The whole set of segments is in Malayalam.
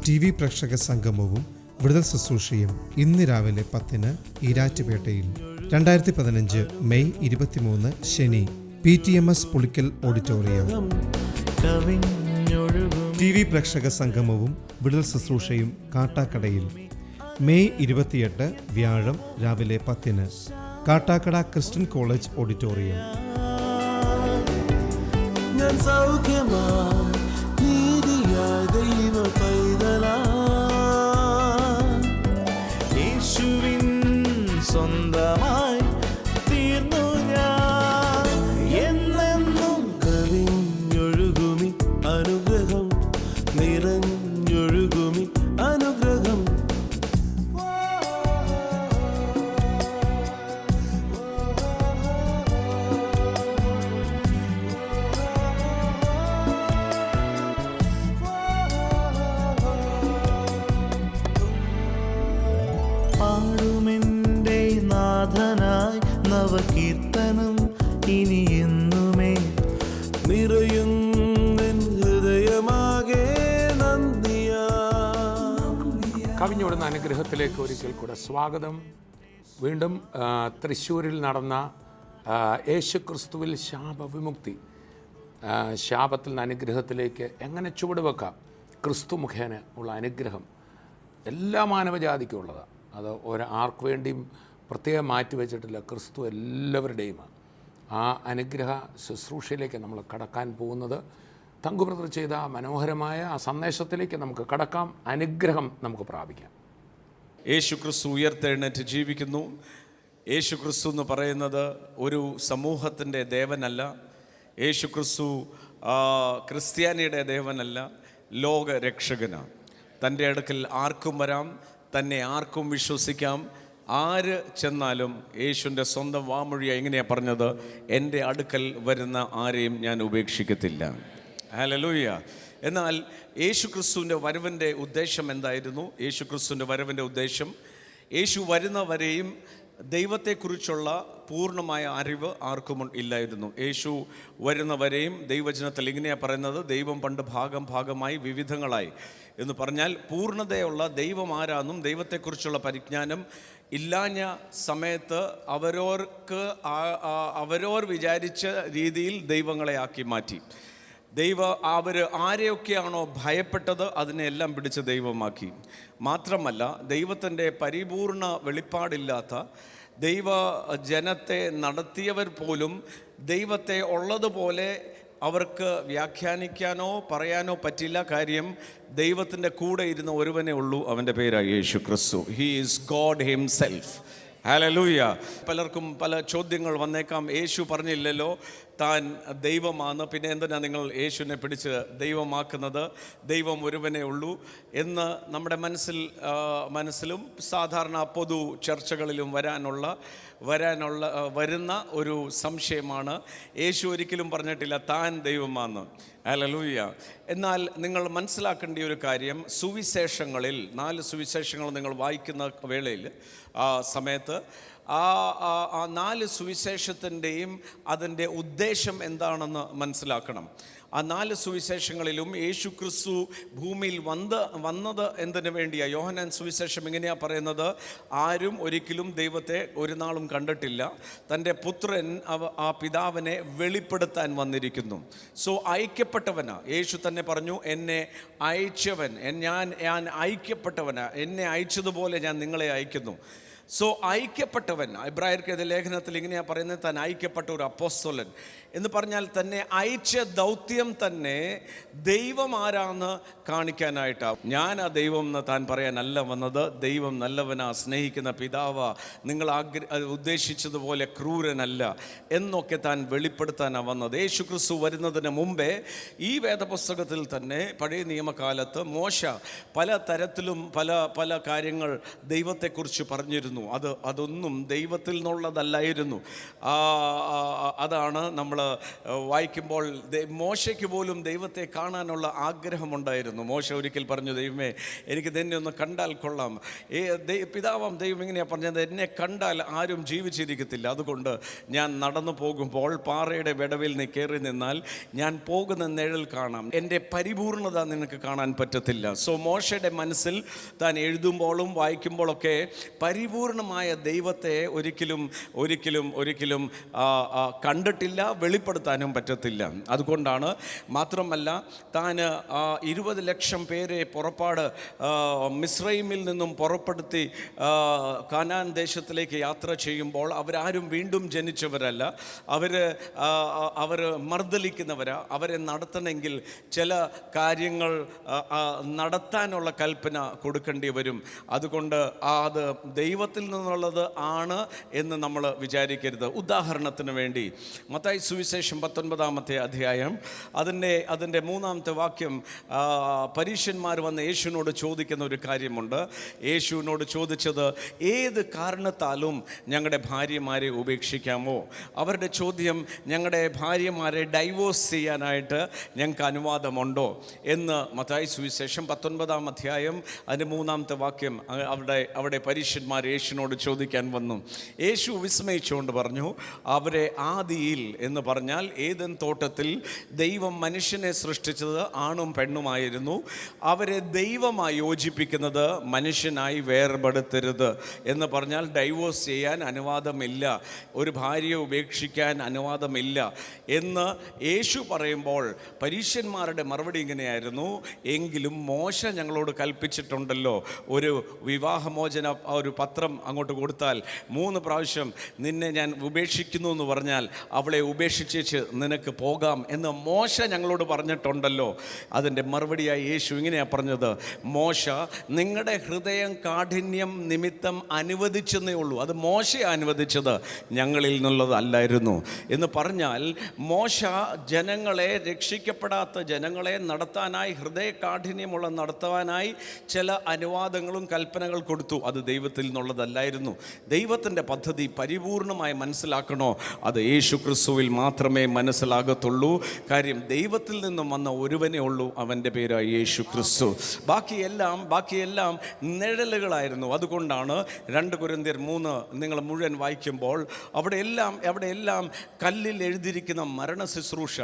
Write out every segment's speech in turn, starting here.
TV പ്രേക്ഷക സംഗമവും വിടുതൽ ശുശ്രൂഷയും ഇന്ന് രാവിലെ 10-ന് ഈരാറ്റുപേട്ടയിൽ. 2015 മെയ് 23 ശനി, PTMS പുളിക്കൽ ഓഡിറ്റോറിയം. TV പ്രേക്ഷക സംഗമവും വിടുതൽ ശുശ്രൂഷയും കാട്ടാക്കടയിൽ. മെയ് 28 വ്യാഴം രാവിലെ 10-ന് കാട്ടാക്കട ക്രിസ്ത്യൻ കോളേജ് ഓഡിറ്റോറിയം. യേശുവിൻ സ്വന്തമായി തീർന്നു ഞാൻ. എന്നെന്നും കവിഞ്ഞൊഴുകുമി അനുഗ്രഹം, നിറഞ്ഞൊഴുകുമി അനുഗ്രഹം. പാടുമെൻ്റെ നാഥനായി നവകീർത്തനം ഇനി എന്നുമേ നിറയുന്നെൻ ഹൃദയമാകെ നന്ദിയാ. കവിഞ്ഞൊടുന്ന അനുഗ്രഹത്തിലേക്ക് ഒരിക്കൽ കൂടെ സ്വാഗതം. വീണ്ടും തൃശ്ശൂരിൽ നടന്ന യേശുക്രിസ്തുവിൽ ശാപവിമുക്തി, ശാപത്തിൽ നിന്ന് അനുഗ്രഹത്തിലേക്ക് എങ്ങനെ ചുവടുവെക്കാം, ക്രിസ്തു മുഖേന ഉള്ള അനുഗ്രഹം എല്ലാ മാനവജാതിക്കും ഉള്ളതാണ്. അത് ആർക്ക് വേണ്ടിയും പ്രത്യേകം മാറ്റിവെച്ചിട്ടില്ല, ക്രിസ്തു എല്ലാവരുടെയുമാണ്. ആ അനുഗ്രഹ ശുശ്രൂഷയിലേക്ക് നമ്മൾ കടക്കാൻ പോകുന്നത് തങ്കുബ്രദർ ചെയ്ത മനോഹരമായ ആ സന്ദേശത്തിലേക്ക് നമുക്ക് കടക്കാം. അനുഗ്രഹം നമുക്ക് പ്രാപിക്കാം. യേശു ക്രിസ്തു ഉയർത്തെഴുന്നേറ്റ് ജീവിക്കുന്നു. യേശു ക്രിസ്തു എന്ന് പറയുന്നത് ഒരു സമൂഹത്തിൻ്റെ ദേവനല്ല. യേശു ക്രിസ്തു ക്രിസ്ത്യാനിയുടെ ദേവനല്ല, ലോകരക്ഷകനാണ്. തൻ്റെ അടുക്കൽ ആർക്കും വരാം, തന്നെ ആർക്കും വിശ്വസിക്കാം. ആര് ചെന്നാലും യേശുവിൻ്റെ സ്വന്തം വാമൊഴിയ എങ്ങനെയാണ് പറഞ്ഞത്? എൻ്റെ അടുക്കൽ വരുന്ന ആരെയും ഞാൻ ഉപേക്ഷിക്കത്തില്ല. ഹല്ലേലൂയ. എന്നാൽ യേശു ക്രിസ്തുവിൻ്റെ വരവിൻ്റെ ഉദ്ദേശം എന്തായിരുന്നു? യേശു ക്രിസ്തുവിൻ്റെ വരവിൻ്റെ ഉദ്ദേശം, യേശു വരുന്നവരെയും ദൈവത്തെക്കുറിച്ചുള്ള പൂർണ്ണമായ അറിവ് ആർക്കും ഇല്ലായിരുന്നു. യേശു വരുന്നവരെയും ദൈവവചനത്തിൽ ഇങ്ങനെയാണ് പറയുന്നത്, ദൈവം പണ്ട് ഭാഗമായി വിവിധങ്ങളായി എന്ന് പറഞ്ഞാൽ പൂർണ്ണതയുള്ള ദൈവം ആരാന്നും ദൈവത്തെക്കുറിച്ചുള്ള പരിജ്ഞാനം ഇല്ലാഞ്ഞ സമയത്ത് അവരോർ വിചാരിച്ച രീതിയിൽ ദൈവങ്ങളെ ആക്കി മാറ്റി. അവർ ആരെയൊക്കെയാണോ ഭയപ്പെട്ടത് അതിനെല്ലാം പിടിച്ച് ദൈവമാക്കി. മാത്രമല്ല, ദൈവത്തിൻ്റെ പരിപൂർണ വെളിപ്പാടില്ലാത്ത ദൈവ ജനത്തെ നടത്തിയവർ പോലും ദൈവത്തെ ഉള്ളതുപോലെ അവർക്ക് വ്യാഖ്യാനിക്കാനോ പറയാനോ പറ്റില്ല. കാര്യം ദൈവത്തിൻ്റെ കൂടെ ഇരുന്ന ഒരുവനേ ഉള്ളൂ, അവൻ്റെ പേരാണ് യേശു ക്രിസ്തു. He is God himself. Hallelujah. പലർക്കും പല ചോദ്യങ്ങൾ വന്നേക്കാം. യേശു പറഞ്ഞില്ലല്ലോ താൻ ദൈവമാണ്, പിന്നെ എന്തിനാണ് നിങ്ങൾ യേശുവിനെ പിടിച്ച് ദൈവമാക്കുന്നത്? ദൈവം ഒരുവനേ ഉള്ളൂ എന്ന് നമ്മുടെ മനസ്സിലും സാധാരണ പൊതു ചർച്ചകളിലും വരുന്ന ഒരു സംശയമാണ്. യേശു ഒരിക്കലും പറഞ്ഞിട്ടില്ല താൻ ദൈവമാണ്. ഹല്ലേലൂയ. എന്നാൽ നിങ്ങൾ മനസ്സിലാക്കേണ്ട ഒരു കാര്യം, സുവിശേഷങ്ങളിൽ 4 സുവിശേഷങ്ങൾ നിങ്ങൾ വായിക്കുന്ന വേളയിൽ ആ സമയത്ത് ആ 4 സുവിശേഷത്തിൻ്റെയും അതിൻ്റെ ഉദ്ദേശം എന്താണെന്ന് മനസ്സിലാക്കണം. ആ 4 സുവിശേഷങ്ങളിലും യേശു ക്രിസ്തു ഭൂമിയിൽ വന്നത് എന്തിനു വേണ്ടിയാണ്? യോഹന്നാൻ സുവിശേഷം ഇങ്ങനെയാണ് പറയുന്നത്, ആരും ഒരിക്കലും ദൈവത്തെ ഒരു നാളും കണ്ടിട്ടില്ല, തൻ്റെ പുത്രൻ ആ പിതാവിനെ വെളിപ്പെടുത്താൻ വന്നിരിക്കുന്നു. സോ അയക്കപ്പെട്ടവനാ. യേശു തന്നെ പറഞ്ഞു, എന്നെ അയച്ചവൻ, ഞാൻ അയക്കപ്പെട്ടവനാ, എന്നെ അയച്ചതുപോലെ ഞാൻ നിങ്ങളെ അയക്കുന്നു. സോ അയക്കപ്പെട്ടവൻ, എബ്രായർക്ക് ലേഖനത്തിൽ ഇങ്ങനെയാണ് പറയുന്നത്, താൻ അയക്കപ്പെട്ട ഒരു അപ്പോസ്തലൻ എന്ന് പറഞ്ഞാൽ തന്നെ അയച്ച ദൗത്യം തന്നെ ദൈവം ആരാന്ന് കാണിക്കാനായിട്ടാണ്. ഞാൻ ആ ദൈവം എന്ന് താൻ പറയാനല്ല വന്നത്. ദൈവം നല്ലവനാ, സ്നേഹിക്കുന്ന പിതാവാ, നിങ്ങൾ ഉദ്ദേശിച്ചതുപോലെ ക്രൂരനല്ല എന്നൊക്കെ താൻ വെളിപ്പെടുത്താനാണ് വന്നത്. യേശു ക്രിസ്തു വരുന്നതിന് മുമ്പേ ഈ വേദപുസ്തകത്തിൽ തന്നെ പഴയ നിയമകാലത്ത് മോശ പല തരത്തിലും പല കാര്യങ്ങൾ ദൈവത്തെക്കുറിച്ച് പറഞ്ഞിരുന്നു. ആയിരുന്നു. അതൊന്നും ദൈവത്തിൽ നിന്നുള്ളതല്ലായിരുന്നു. അതാണ് നമ്മൾ വായിക്കുമ്പോൾ മോശയ്ക്ക് പോലും ദൈവത്തെ കാണാനുള്ള ആഗ്രഹമുണ്ടായിരുന്നു. മോശ ഒരിക്കൽ പറഞ്ഞു, ദൈവമേ എനിക്ക് തന്നെ ഒന്ന് കണ്ടാൽ കൊള്ളാം. പിതാവാം ദൈവം ഇങ്ങനെയാണ് പറഞ്ഞത്, എന്നെ കണ്ടാൽ ആരും ജീവിച്ചിരിക്കത്തില്ല, അതുകൊണ്ട് ഞാൻ നടന്നു പോകുമ്പോൾ പാറയുടെ വിടവിൽ നീ കയറി നിന്നാൽ ഞാൻ പോകുന്ന നിഴൽ കാണാം, എൻ്റെ പരിപൂർണത നിനക്ക് കാണാൻ പറ്റത്തില്ല. സോ മോശയുടെ മനസ്സിൽ താൻ എഴുതുമ്പോഴും വായിക്കുമ്പോഴൊക്കെ പരിപൂർണമായ ദൈവത്തെ ഒരിക്കലും കണ്ടിട്ടില്ല, വെളിപ്പെടുത്താനും പറ്റത്തില്ല. അതുകൊണ്ടാണ്, മാത്രമല്ല താൻ 20 ലക്ഷം പേരെ പുറപ്പാട് മിസ്രൈമിൽ നിന്നും പുറപ്പെടുത്തി കാനാൻ ദേശത്തിലേക്ക് യാത്ര ചെയ്യുമ്പോൾ അവരാരും വീണ്ടും ജനിച്ചവരല്ല, അവർ മർദ്ദലിക്കുന്നവരാ. അവരെ നടത്തണമെങ്കിൽ ചില കാര്യങ്ങൾ നടത്താനുള്ള കൽപ്പന കൊടുക്കേണ്ടി വരും. അതുകൊണ്ട് അത് ദൈവത്തിൽ നിന്നുള്ളത് ആണ് എന്ന് നമ്മൾ വിചാരിക്കരുത്. ഉദാഹരണത്തിന് വേണ്ടി മത്തായി സുവിശേഷം 19-ാമത്തെ അധ്യായം അതിൻ്റെ 3-ാമത്തെ വാക്യം, പരീശന്മാർ വന്ന് യേശുവിനോട് ചോദിക്കുന്ന ഒരു കാര്യമുണ്ട്. യേശുവിനോട് ചോദിച്ചത്, ഏത് കാരണത്താലും ഞങ്ങളുടെ ഭാര്യമാരെ ഉപേക്ഷിക്കാമോ? അവരുടെ ചോദ്യം, ഞങ്ങളുടെ ഭാര്യമാരെ ഡൈവോഴ്സ് ചെയ്യാനായിട്ട് ഞങ്ങൾക്ക് അനുവാദമുണ്ടോ എന്ന് മത്തായി സുവിശേഷം 19-ാം അധ്യായം അതിൻ്റെ 3-ാമത്തെ വാക്യം. അവിടെ പരീശന്മാർ യേശുവിനോട് ചോദിക്കാൻ വന്നു. യേശു വിസ്മയിച്ചുകൊണ്ട് പറഞ്ഞു, അവരെ ആദിയിൽ എന്ന് പറഞ്ഞാൽ ഏദൻ തോട്ടത്തിൽ ദൈവം മനുഷ്യനെ സൃഷ്ടിച്ചത് ആണും പെണ്ണുമായിരുന്നു. അവരെ ദൈവമായി യോജിപ്പിക്കുന്നത് മനുഷ്യനായി വേർപെടുത്തരുത് എന്ന് പറഞ്ഞാൽ ഡൈവോഴ്സ് ചെയ്യാൻ അനുവാദമില്ല, ഒരു ഭാര്യയെ ഉപേക്ഷിക്കാൻ അനുവാദമില്ല എന്ന് യേശു പറയുമ്പോൾ പരീശന്മാരുടെ മറുപടി ഇങ്ങനെയായിരുന്നു, എങ്കിലും മോശ ഞങ്ങളോട് കൽപ്പിച്ചിട്ടുണ്ടല്ലോ, ഒരു വിവാഹമോചന ഒരു പത്രം അങ്ങോട്ട് കൊടുത്താൽ 3 പ്രാവശ്യം നിന്നെ ഞാൻ ഉപേക്ഷിക്കുന്നു എന്ന് പറഞ്ഞാൽ അവളെ ഉപേക്ഷിച്ചേച്ച് നിനക്ക് പോകാം എന്ന് മോശ ഞങ്ങളോട് പറഞ്ഞിട്ടുണ്ടല്ലോ. അതിൻ്റെ മറുപടിയായി യേശു ഇങ്ങനെയാണ് പറഞ്ഞത്, മോശ നിങ്ങളുടെ ഹൃദയം കാഠിന്യം നിമിത്തം അനുവദിച്ചെന്നേ ഉള്ളൂ, അത് മോശ അനുവദിച്ചത്, ഞങ്ങളിൽ നിന്നുള്ളതല്ലായിരുന്നു എന്ന് പറഞ്ഞാൽ മോശ ജനങ്ങളെ, രക്ഷിക്കപ്പെടാത്ത ജനങ്ങളെ നടത്താനായി, ഹൃദയ കാഠിന്യമുള്ള നടത്താനായി ചില അനുവാദങ്ങളും കൽപ്പനകൾ കൊടുത്തു. അത് ദൈവത്തിൽ നിന്നുള്ളതല്ലായിരുന്നു. ദൈവത്തിൻ്റെ പദ്ധതി പരിപൂർണമായി മനസ്സിലാക്കണോ, അത് യേശു ക്രിസ്തുവിൽ മാത്രമേ മനസ്സിലാകത്തുള്ളൂ. കാര്യം ദൈവത്തിൽ നിന്നും വന്ന ഒരുവനേ ഉള്ളൂ, അവൻ്റെ പേരായി യേശു ക്രിസ്തു. ബാക്കിയെല്ലാം നിഴലുകളായിരുന്നു. അതുകൊണ്ടാണ് 2 കൊരിന്ത്യർ 3 നിങ്ങൾ മുഴുവൻ വായിക്കുമ്പോൾ അവിടെയെല്ലാം കല്ലിൽ എഴുതിയിരിക്കുന്ന മരണ ശുശ്രൂഷ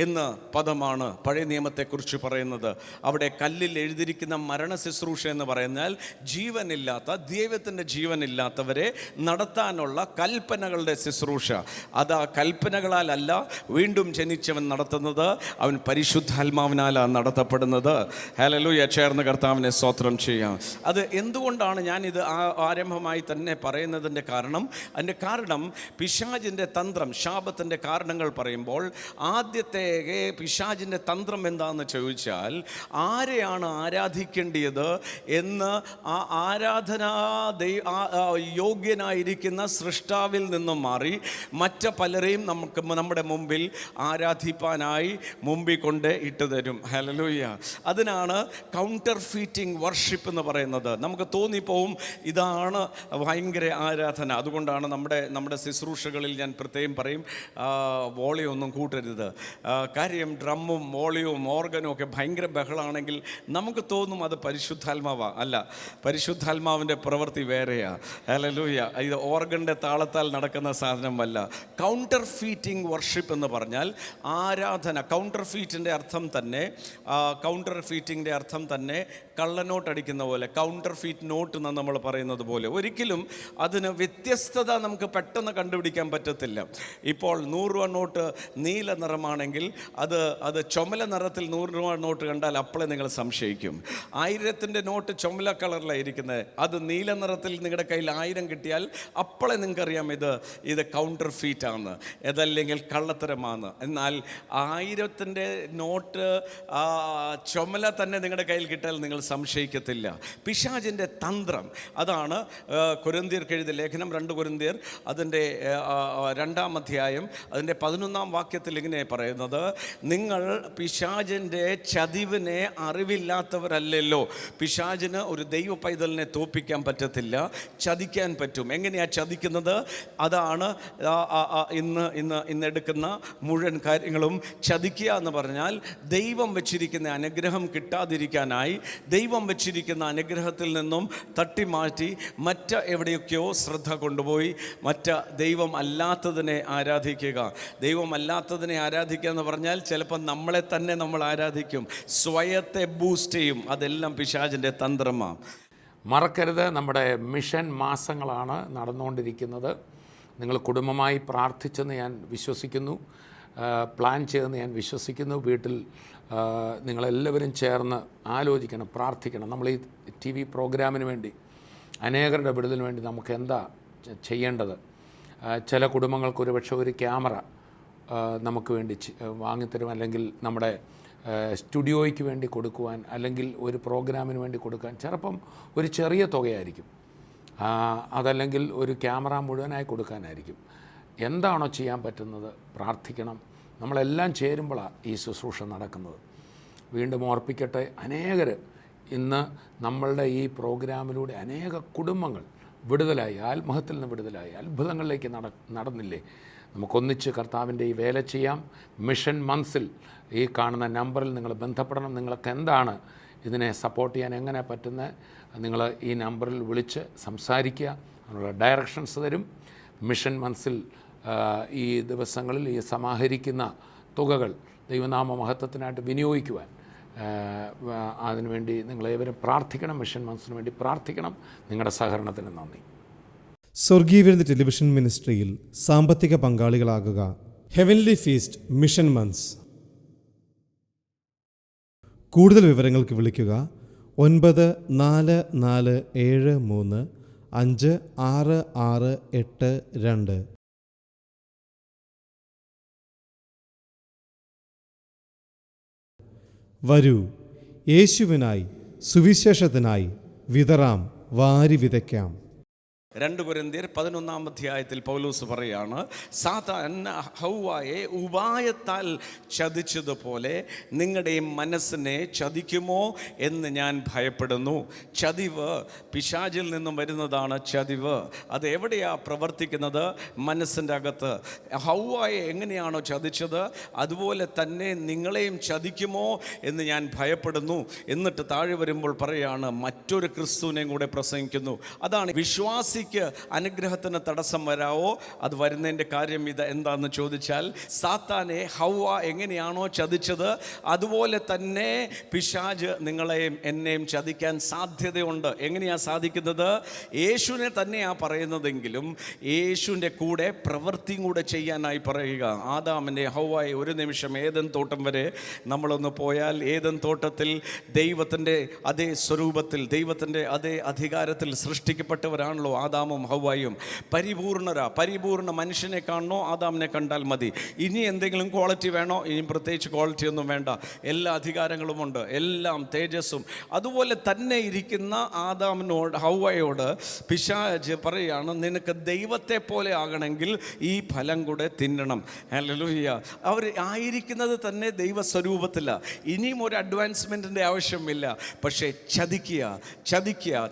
എന്ന പദമാണ് പഴയ നിയമത്തെക്കുറിച്ച് പറയുന്നത്. അവിടെ കല്ലിൽ എഴുതിയിരിക്കുന്ന മരണ ശുശ്രൂഷ എന്ന് പറഞ്ഞാൽ ജീവനില്ലാത്ത, ദൈവത്തിൻ്റെ ജീവനില്ലാത്തവരെ നടത്താനുള്ള കൽപ്പനകളുടെ ശുശ്രൂഷ. അത് കൽപ്പനകളാലല്ല വീണ്ടും ജനിച്ചവൻ നടത്തുന്നത്, അവൻ പരിശുദ്ധാത്മാവിനാലാണ് നടത്തപ്പെടുന്നത്. ഹല്ലേലൂയ, ചേർന്ന് കർത്താവിനെ സ്തോത്രം ചെയ്യാം. അത് എന്തുകൊണ്ടാണ് ഞാനിത് ആരംഭമായി തന്നെ പറയുന്നതിൻ്റെ കാരണം പിശാചിൻ്റെ തന്ത്രം, ശാപത്തിൻ്റെ കാരണങ്ങൾ പറയുമ്പോൾ ആദ്യത്തെ പിശാചിൻ്റെ തന്ത്രം എന്താണെന്ന് ചോദിച്ചാൽ, ആരെയാണ് ആരാധിക്കേണ്ടത് എന്ന് ആ ആരാധനാ യോഗ്യനായിരിക്കുന്ന സൃഷ്ടാവിൽ നിന്നും മാറി മറ്റ് പലരെയും നമ്മുടെ മുമ്പിൽ ആരാധിപ്പാനായി മുമ്പിൽ കൊണ്ട് ഇട്ട് തരും. ഹല്ലേലൂയ. അതിനാണ് കൗണ്ടർ ഫീറ്റിംഗ് വർഷിപ്പ് എന്ന് പറയുന്നത്. നമുക്ക് തോന്നിപ്പോവും ഇതാണ് ഭയങ്കര ആരാധന. അതുകൊണ്ടാണ് നമ്മുടെ ശുശ്രൂഷകളിൽ ഞാൻ പ്രത്യേകം പറയും, വോളിയം ഒന്നും കൂട്ടരുത്. കാര്യം ഡ്രമ്മും വോളിയവും ഓർഗനും ഒക്കെ ഭയങ്കര ബഹളമാണെങ്കിൽ നമുക്ക് തോന്നും അത് പരിശുദ്ധാത്മാവാ. അല്ല, പരിശുദ്ധാത്മാവിൻ്റെ പ്രവൃത്തി വേറെയാ. ഹല്ലേലൂയ. ഇത് ഓർഗൻ്റെ താളത്താൽ നടക്കുന്ന സാധനമല്ല. കൗണ്ടർ ഫീറ്റിംഗ് വർഷിപ്പ് എന്ന് പറഞ്ഞാൽ ആരാധന. കൗണ്ടർ ഫീറ്റിൻ്റെ അർത്ഥം തന്നെ കള്ളനോട്ട് അടിക്കുന്ന പോലെ, കൗണ്ടർ ഫീറ്റ് നോട്ട് എന്ന് നമ്മൾ പറയുന്നത് പോലെ. ഒരിക്കലും അതിന് വ്യത്യസ്തത നമുക്ക് പെട്ടെന്ന് കണ്ടുപിടിക്കാൻ പറ്റത്തില്ല. ഇപ്പോൾ 100 രൂപ നോട്ട് നീല നിറമാണെങ്കിൽ അത് ചുമല നിറത്തിൽ 100 രൂപ നോട്ട് കണ്ടാൽ അപ്പോഴേ നിങ്ങൾ സംശയിക്കും. 1000-ൻ്റെ നോട്ട് ചുമല കളറിലാണ് ഇരിക്കുന്നത്, അത് നീല നിറത്തിൽ നിങ്ങളുടെ കയ്യിൽ 1000 കിട്ടിയാൽ അപ്പോഴേ നിങ്ങൾക്കറിയാം ഇത് കൗണ്ടർ ഫീറ്റാണ്, അതല്ലെങ്കിൽ കള്ളത്തരമാണ്. എന്നാൽ 1000-ൻ്റെ നോട്ട് ചുമല തന്നെ നിങ്ങളുടെ കയ്യിൽ കിട്ടിയാൽ നിങ്ങൾ സംശയിക്കത്തില്ല. പിശാചിൻ്റെ തന്ത്രം അതാണ്. കൊരിന്ത്യർക്ക് എഴുതിയ ലേഖനം 2 കൊരിന്ത്യർ അതിൻ്റെ 2-ാം അധ്യായം അതിൻ്റെ 11-ാം വാക്യത്തിൽ ഇങ്ങനെ പറയുന്നത്, നിങ്ങൾ പിശാചിൻ്റെ ചതിവിനെ അറിവില്ലാത്തവരല്ലല്ലോ. പിശാചിന് ഒരു ദൈവ പൈതലിനെ തോൽപ്പിക്കാൻ പറ്റത്തില്ല. ചതിക്കാൻ പറ്റും. എങ്ങനെയാണ് ചതിക്കുന്നത്? അതാണ് ഇന്ന് എടുക്കുന്ന മുഴുവൻ കാര്യങ്ങളും. ചതിക്കുക എന്ന് പറഞ്ഞാൽ ദൈവം വെച്ചിരിക്കുന്ന അനുഗ്രഹം കിട്ടാതിരിക്കാനായി ദൈവം വെച്ചിരിക്കുന്ന അനുഗ്രഹത്തിൽ നിന്നും തട്ടിമാറ്റി എവിടെയൊക്കെയോ ശ്രദ്ധ കൊണ്ടുപോയി ദൈവം അല്ലാത്തതിനെ ആരാധിക്കുക. ദൈവം അല്ലാത്തതിനെ ആരാധിക്കുക എന്ന് പറഞ്ഞാൽ ചിലപ്പോൾ നമ്മളെ തന്നെ നമ്മൾ ആരാധിക്കും, സ്വയത്തെ ബൂസ്റ്റ് ചെയ്യും. അതെല്ലാം പിശാചിൻ്റെ തന്ത്രമാണ്. മറക്കരുത്, നമ്മുടെ മിഷൻ മാസങ്ങളാണ് നടന്നുകൊണ്ടിരിക്കുന്നത്. നിങ്ങൾ കുടുംബമായി പ്രാർത്ഥിച്ചെന്ന് ഞാൻ വിശ്വസിക്കുന്നു, പ്ലാൻ ചെയ്തെന്ന് ഞാൻ വിശ്വസിക്കുന്നു. വീട്ടിൽ നിങ്ങളെല്ലാവരും ചേർന്ന് ആലോചിക്കണം, പ്രാർത്ഥിക്കണം. നമ്മൾ ഈ TV പ്രോഗ്രാമിന് വേണ്ടി, അനേകരുടെ വിടുതലിന് വേണ്ടി നമുക്ക് എന്താ ചെയ്യേണ്ടത്? ചില കുടുംബങ്ങൾക്ക് ഒരുപക്ഷെ ഒരു ക്യാമറ നമുക്ക് വേണ്ടി വാങ്ങിത്തരും, അല്ലെങ്കിൽ നമ്മുടെ സ്റ്റുഡിയോയ്ക്ക് വേണ്ടി കൊടുക്കുവാൻ, അല്ലെങ്കിൽ ഒരു പ്രോഗ്രാമിന് വേണ്ടി കൊടുക്കാൻ ചിലപ്പം ഒരു ചെറിയ തുകയായിരിക്കും. അതല്ലെങ്കിൽ ഒരു ക്യാമറ മുഴുവനായി കൊടുക്കാനായിരിക്കും. എന്താണോ ചെയ്യാൻ പറ്റുന്നത് പ്രാർത്ഥിക്കണം. നമ്മളെല്ലാം ചേരുമ്പോഴാണ് ഈ ശുശ്രൂഷ നടക്കുന്നത്. വീണ്ടും ഓർപ്പിക്കട്ടെ, അനേകർ ഇന്ന് നമ്മളുടെ ഈ പ്രോഗ്രാമിലൂടെ അനേക കുടുംബങ്ങൾ വിടുതലായി, ആത്മഹത്യയിൽ നിന്ന് വിടുതലായി, അത്ഭുതങ്ങളിലേക്ക് നടന്നില്ലേ? നമുക്കൊന്നിച്ച് കർത്താവിൻ്റെ ഈ വേല ചെയ്യാം. മിഷൻ മന്ത്സിൽ ഈ കാണുന്ന നമ്പറിൽ നിങ്ങൾ ബന്ധപ്പെടണം. നിങ്ങൾക്ക് എന്താണ് ഇതിനെ സപ്പോർട്ട് ചെയ്യാൻ എങ്ങനെ പറ്റുന്നത്? നിങ്ങൾ ഈ നമ്പറിൽ വിളിച്ച് സംസാരിക്കുക, അതിനുള്ള ഡയറക്ഷൻസ് തരും. മിഷൻ മന്ത്സിൽ ഈ ദിവസങ്ങളിൽ ഈ സമാഹരിക്കുന്ന തുകകൾ ദൈവനാമ മഹത്വത്തിനായിട്ട് വിനിയോഗിക്കുവാൻ അതിനുവേണ്ടി നിങ്ങളേവരും പ്രാർത്ഥിക്കണം. മിഷൻ മന്ത്സിന് വേണ്ടി പ്രാർത്ഥിക്കണം. നിങ്ങളുടെ സഹകരണത്തിന് നന്ദി. സ്വർഗീയവിരുന്ന് ടെലിവിഷൻ മിനിസ്ട്രിയിൽ സാമ്പത്തിക പങ്കാളികളാകുക. Heavenly feast mission months. കൂടുതൽ വിവരങ്ങൾക്ക് വിളിക്കുക 9473566682. വരൂ, യേശുവിനായി സുവിശേഷത്തിനായി വിതറാം, വാരി വിതയ്ക്കാം. 2 കൊരിന്ത്യർ 11 അധ്യായത്തിൽ പൗലോസ് പറയാണ്, സാത്താൻ ഹൗവായെ ഉപായത്താൽ ചതിച്ചതുപോലെ നിങ്ങളുടെ മനസ്സിനെ ചതിക്കുമോ എന്ന് ഞാൻ ഭയപ്പെടുന്നു. ചതിവ് പിശാചിൽ നിന്നും വരുന്നതാണ്. ചതിവ് അത് എവിടെയാണ് പ്രവർത്തിക്കുന്നത്? മനസ്സിൻ്റെ അകത്ത്. ഹൗവായെ എങ്ങനെയാണോ ചതിച്ചത് അതുപോലെ തന്നെ നിങ്ങളെയും ചതിക്കുമോ എന്ന് ഞാൻ ഭയപ്പെടുന്നു. എന്നിട്ട് താഴെ വരുമ്പോൾ പറയാണ്, മറ്റൊരു ക്രിസ്തുവിനെയും കൂടെ പ്രസംഗിക്കുന്നു. അതാണ് വിശ്വാസി അനുഗ്രഹത്തിന് തടസ്സം വരാവോ? അത് വരുന്നതിൻ്റെ കാര്യം ഇത് എന്താണെന്ന് ചോദിച്ചാൽ, സാത്താനെ ഹൗവ എങ്ങനെയാണോ ചതിച്ചത് അതുപോലെ തന്നെ പിശാച് നിങ്ങളെയും എന്നെയും ചതിക്കാൻ സാധ്യതയുണ്ട്. എങ്ങനെയാണ് സാധിക്കുന്നത്? യേശുവിനെ തന്നെയാണ് പറയുന്നതെങ്കിലും യേശുവിൻ്റെ കൂടെ പ്രവൃത്തിയും കൂടെ ചെയ്യാനായി പറയുക. ആദാമിനെ ഹൗവയെ ഒരു നിമിഷം ഏദൻ തോട്ടം വരെ നമ്മളൊന്ന് പോയാൽ, ഏദൻ തോട്ടത്തിൽ ദൈവത്തിൻ്റെ അതേ സ്വരൂപത്തിൽ, ദൈവത്തിൻ്റെ അതേ അധികാരത്തിൽ സൃഷ്ടിക്കപ്പെട്ടവരാണല്ലോ ആദാമും ഹൗവയും. പരിപൂർണ്ണ മനുഷ്യനെ കാണണോ? ആദാമിനെ കണ്ടാൽ മതി. ഇനി എന്തെങ്കിലും ക്വാളിറ്റി വേണോ? ഇനി പ്രത്യേകിച്ച് ക്വാളിറ്റി ഒന്നും വേണ്ട. എല്ലാ അധികാരങ്ങളുമുണ്ട്, എല്ലാം തേജസ്സും. അതുപോലെ തന്നെ ഇരിക്കുന്ന ആദാമിനോട്, ഹൗവയോട് പിശാച് പറയുകയാണ്, നിനക്ക് ദൈവത്തെ പോലെ ആകണമെങ്കിൽ ഈ ഫലം കൂടെ തിന്നണം. ഹല്ലേലൂയ. അവർ ആയിരിക്കുന്നത് തന്നെ ദൈവസ്വരൂപത്തിലാണ്. ഇനിയും ഒരു അഡ്വാൻസ്മെൻറ്റിൻ്റെ ആവശ്യമില്ല. പക്ഷേ